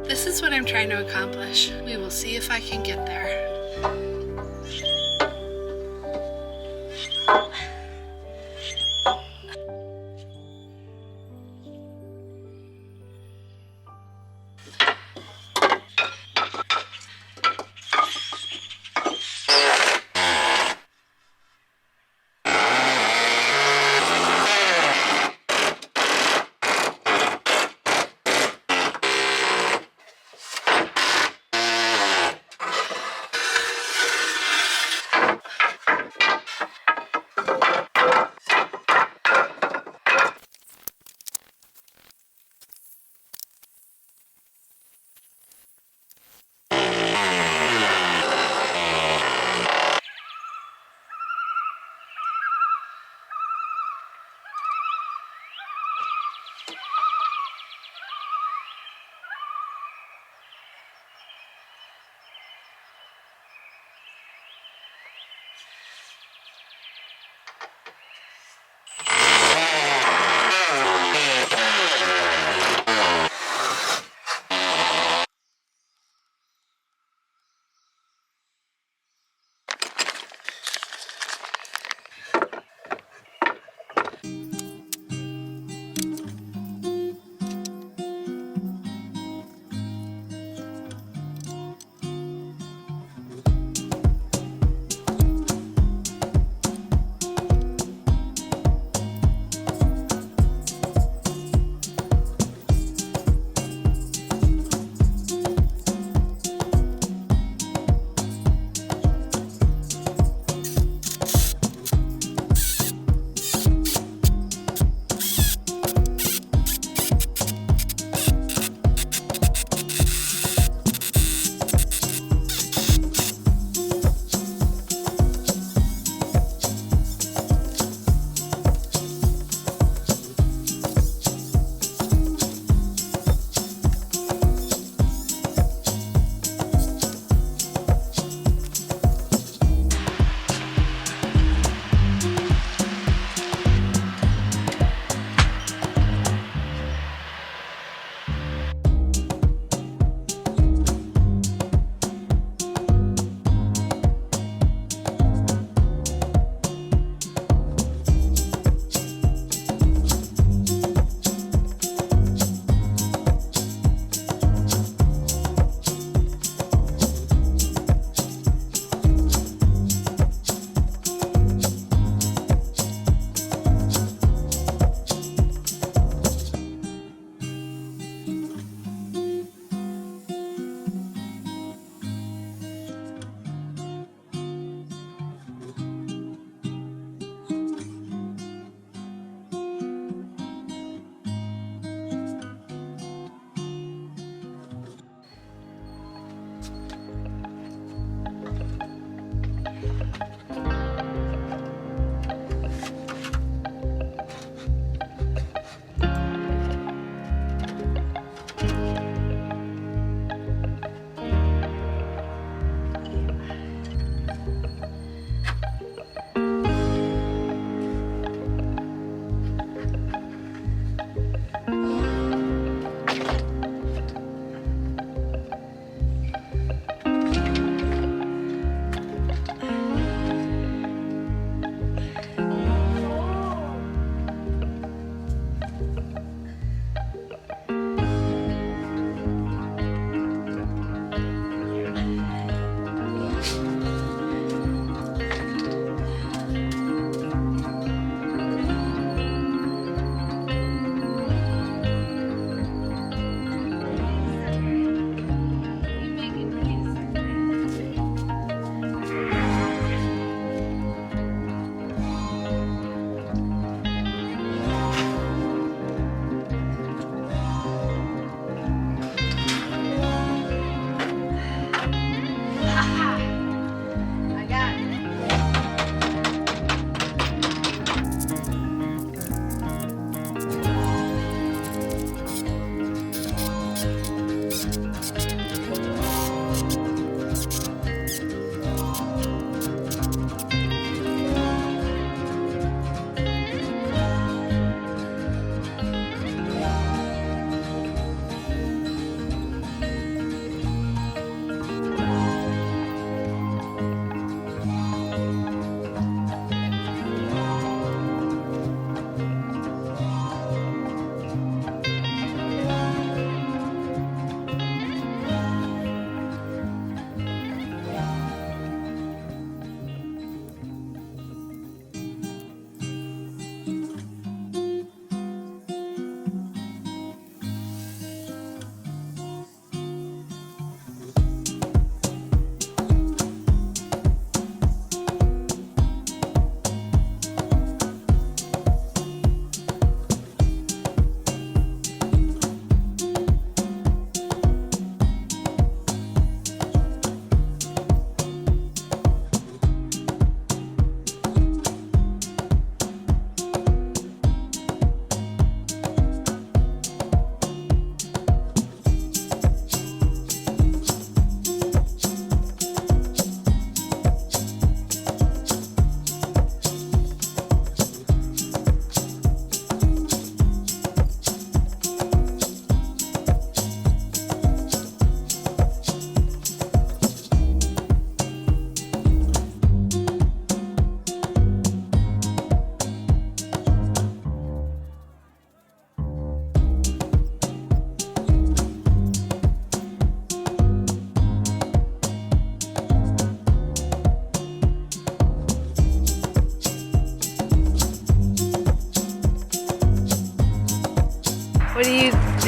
This is what I'm trying to accomplish. We will see if I can get there.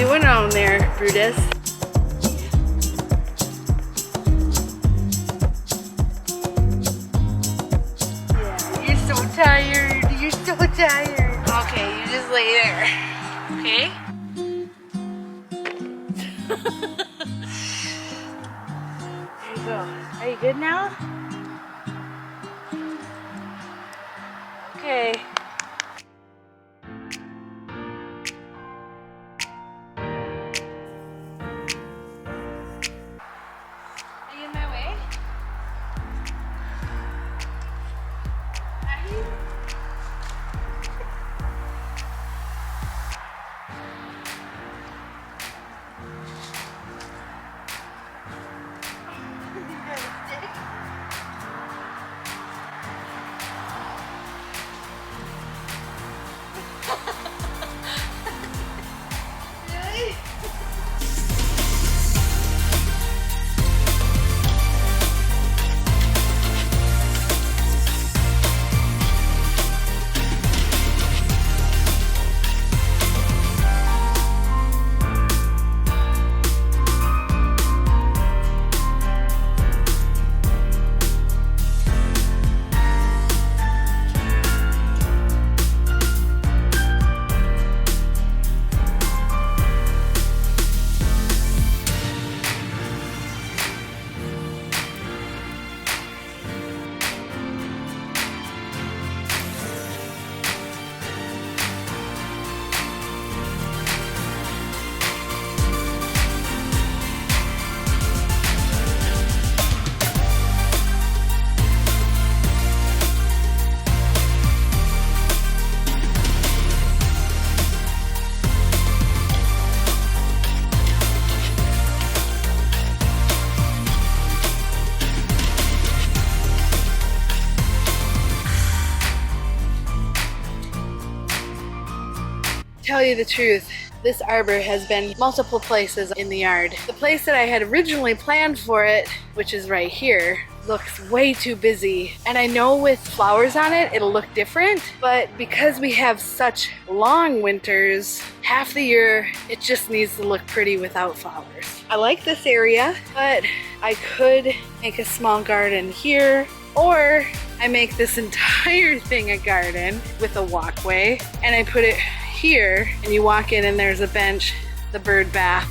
doing on there, Brutus? Yeah, you're so tired. You're so tired. Okay, you just lay there. Okay? There you go. Are you good now? Okay. Are you in my way? Are you? Really? Tell you the truth, this arbor has been multiple places in the yard. The place that I had originally planned for it, which is right here, looks way too busy. And I know with flowers on it, it'll look different, but because we have such long winters, half the year, it just needs to look pretty without flowers. I like this area, but I could make a small garden here, or I make this entire thing a garden with a walkway, and I put it here, and you walk in and there's a bench, the bird bath,